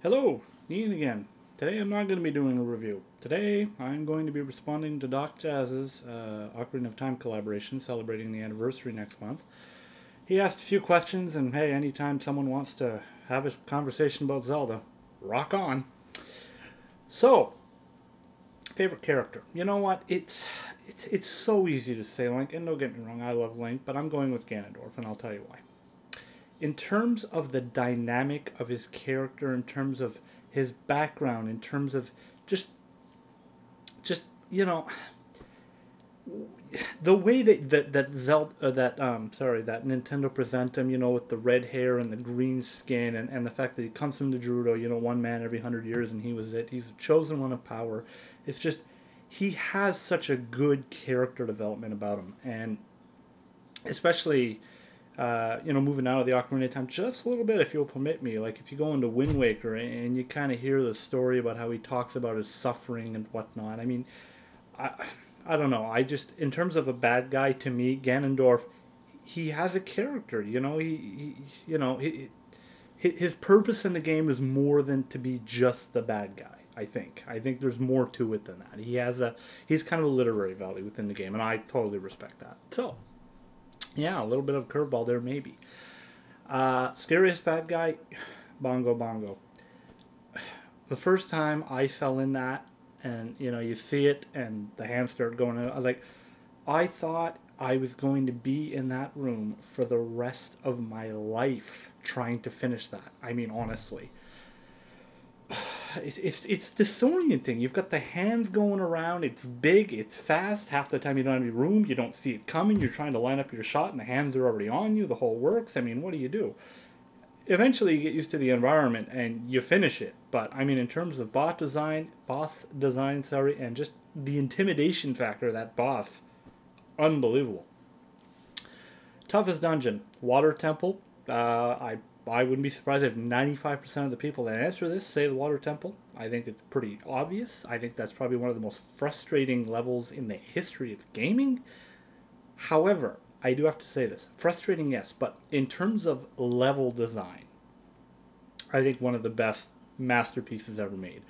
Hello, Ian again. Today I'm not going to be doing a review. Today I'm going to be responding to Doc Jazz's Ocarina of Time collaboration celebrating the anniversary next month. He asked a few questions, and hey, anytime someone wants to have a conversation about Zelda, rock on. So, favorite character. You know what? It's so easy to say Link, and don't get me wrong, I love Link, but I'm going with Ganondorf, and I'll tell you why. In terms of the dynamic of his character, in terms of his background, in terms of just just you know the way that Zelda that Nintendo present him, with the red hair and the green skin, and the fact that he comes from the Gerudo, one man every 100 years, and he was it. He's the chosen one of power. It's just he has such a good character development about him, and especially moving out of the Ocarina of Time just a little bit, if you'll permit me. Like if you go into Wind Waker and you kind of hear the story about how he talks about his suffering and whatnot. I mean, I don't know. In terms of a bad guy, to me, Ganondorf, he has a character. His purpose in the game is more than to be just the bad guy. I think there's more to it than that. He's kind of a literary value within the game, and I totally respect that. So. Yeah, a little bit of curveball there, maybe. Scariest bad guy, Bongo Bongo. The first time I fell in that, and you see it, and the hands start going. I was like, I thought I was going to be in that room for the rest of my life trying to finish that. I mean, honestly. It's disorienting. You've got the hands going around. It's big. It's fast. Half the time you don't have any room. You don't see it coming. You're trying to line up your shot, and the hands are already on you. The whole works. I mean, what do you do? Eventually, you get used to the environment and you finish it. But I mean, in terms of boss design, and just the intimidation factor of that boss, unbelievable. Toughest dungeon, Water Temple. I wouldn't be surprised if 95% of the people that answer this say the Water Temple. I think it's pretty obvious. I think that's probably one of the most frustrating levels in the history of gaming. However, I do have to say this. Frustrating, yes, but in terms of level design, I think one of the best masterpieces ever made.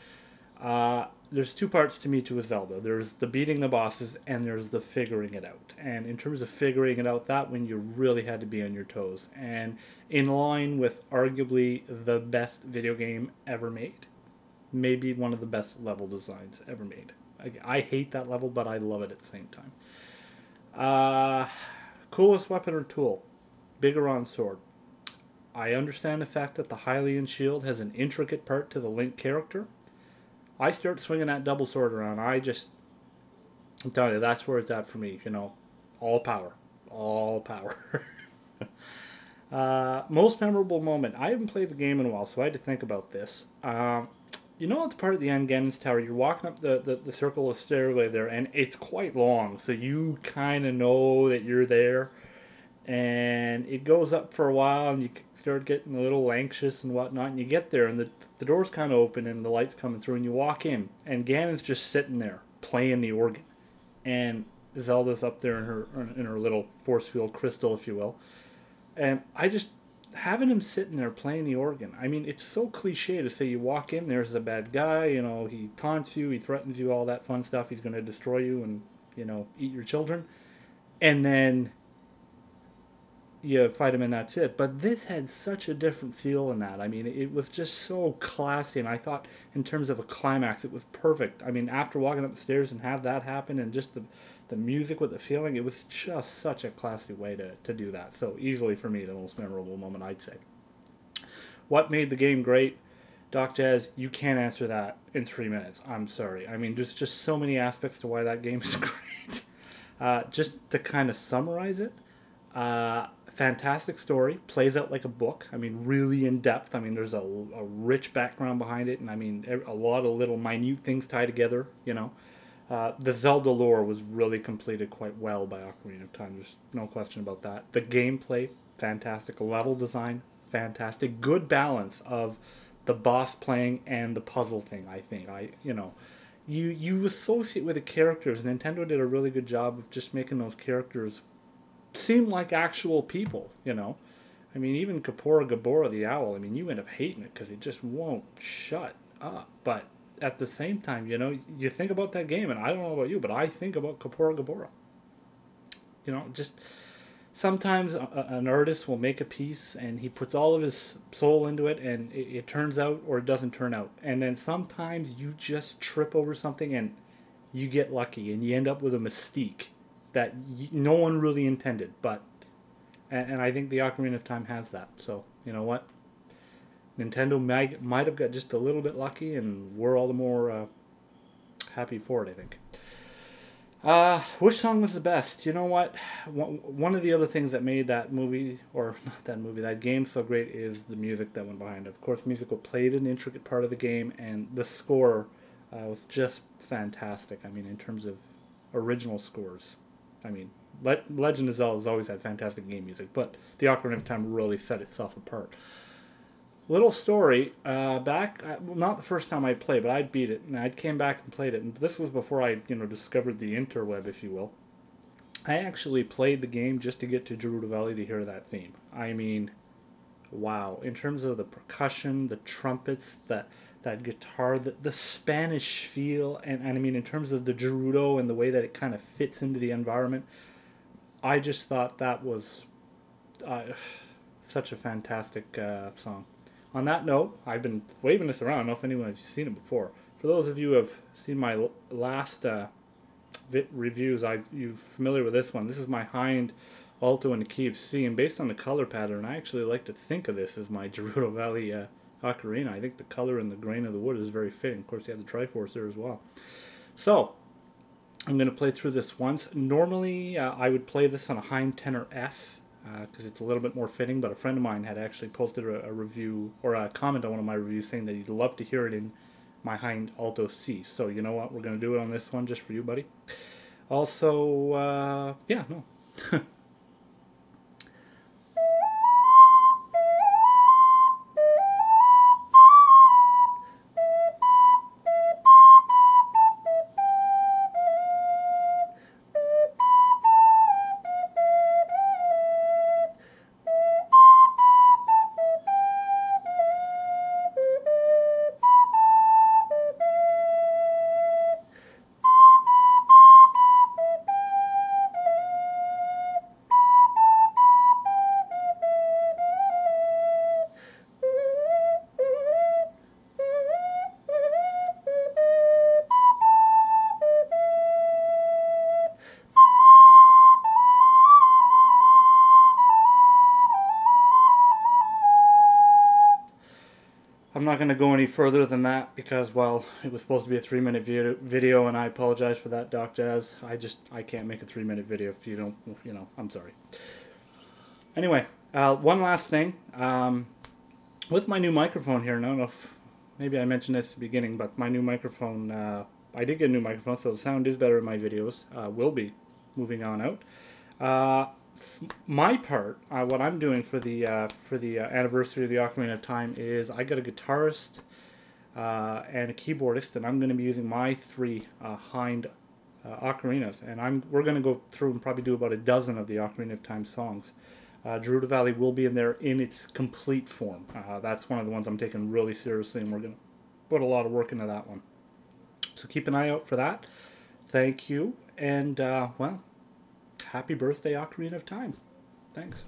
There's two parts to me to a Zelda. There's the beating the bosses, and there's the figuring it out. And in terms of figuring it out, that one you really had to be on your toes. And in line with arguably the best video game ever made. Maybe one of the best level designs ever made. I hate that level, but I love it at the same time. Coolest weapon or tool? Bigoron sword. I understand the fact that the Hylian shield has an intricate part to the Link character. I start swinging that double sword around. I'm telling you, that's where it's at for me. All power. All power. Most memorable moment. I haven't played the game in a while, so I had to think about this. At the part of the end, Ganon's Tower, you're walking up the circle of stairway there, and it's quite long, so you kind of know that you're there. And it goes up for a while, and you start getting a little anxious and whatnot, and you get there, and the door's kind of open, and the light's coming through, and you walk in, and Ganon's just sitting there, playing the organ. And Zelda's up there in her little force field crystal, if you will. And having him sitting there playing the organ, I mean, it's so cliche to say you walk in, there's a bad guy, he taunts you, he threatens you, all that fun stuff, he's going to destroy you and, eat your children. And then you fight him and that's it. But this had such a different feel in that. I mean, it was just so classy, and I thought in terms of a climax, it was perfect. I mean, after walking up the stairs and have that happen, and just the music with the feeling, it was just such a classy way to do that. So easily for me, the most memorable moment, I'd say. What made the game great? Doc Jazz, you can't answer that in 3 minutes. I'm sorry. I mean, there's just so many aspects to why that game is great. Just to kind of summarize it, fantastic story, plays out like a book. I mean, really in depth. I mean, there's a rich background behind it, and I mean, a lot of little minute things tie together. The Zelda lore was really completed quite well by Ocarina of Time. There's no question about that. The gameplay, fantastic. Level design, fantastic. Good balance of the boss playing and the puzzle thing. I think you associate with the characters. Nintendo did a really good job of just making those characters seem like actual people. I I mean, even Kapora Gabora the owl, I mean, you end up hating it because it just won't shut up. But at the same time, you know, you think about that game, and I don't know about you, but I think about Kapora Gabora. You know, just sometimes an artist will make a piece and he puts all of his soul into it, and it turns out or it doesn't turn out. And then sometimes you just trip over something and you get lucky and you end up with a mystique that no one really intended. But and I think the Ocarina of Time has that. So you know what, Nintendo might have got just a little bit lucky, and we're all the more happy for it, I think. Which song was the best? You know what? One of the other things that made that movie, or not that movie, that game so great is the music that went behind it. Of course, musical played an intricate part of the game, and the score was just fantastic. I mean, in terms of original scores. I mean, Legend of Zelda has always had fantastic game music, but the Ocarina of Time really set itself apart. Little story, back, well, not the first time I played, but I'd beat it, and I came back and played it, and this was before I, discovered the interweb, if you will. I actually played the game just to get to Gerudo Valley to hear that theme. I mean, wow. In terms of the percussion, the trumpets, that guitar, the Spanish feel, and I mean, in terms of the Gerudo and the way that it kind of fits into the environment, I just thought that was such a fantastic song. On that note, I've been waving this around. I don't know if anyone has seen it before. For those of you who have seen my last reviews, you're familiar with this one. This is my Hind Alto in the key of C, and based on the color pattern, I actually like to think of this as my Gerudo Valley Ocarina. I think the color and the grain of the wood is very fitting. Of course, you have the Triforce there as well. So, I'm going to play through this once. Normally, I would play this on a Hind Tenor F, because it's a little bit more fitting, but a friend of mine had actually posted a review, or a comment on one of my reviews, saying that he'd love to hear it in my Hind Alto C. So you know what, we're going to do it on this one just for you, buddy. Also, yeah, no. I'm not going to go any further than that because, well, it was supposed to be a 3-minute video, and I apologize for that, Doc Jazz. I can't make a 3-minute video if you don't, I'm sorry. Anyway, one last thing. With my new microphone here, I don't know if maybe I mentioned this at the beginning, but my new microphone, I did get a new microphone, so the sound is better in my videos. Will be moving on out. My part, what I'm doing for the anniversary of the Ocarina of Time is I got a guitarist and a keyboardist, and I'm going to be using my 3 Hind ocarinas, and we're going to go through and probably do about a dozen of the Ocarina of Time songs. Gerudo Valley will be in there in its complete form. That's one of the ones I'm taking really seriously, and we're going to put a lot of work into that one. So keep an eye out for that. Thank you, and well, happy birthday, Ocarina of Time. Thanks.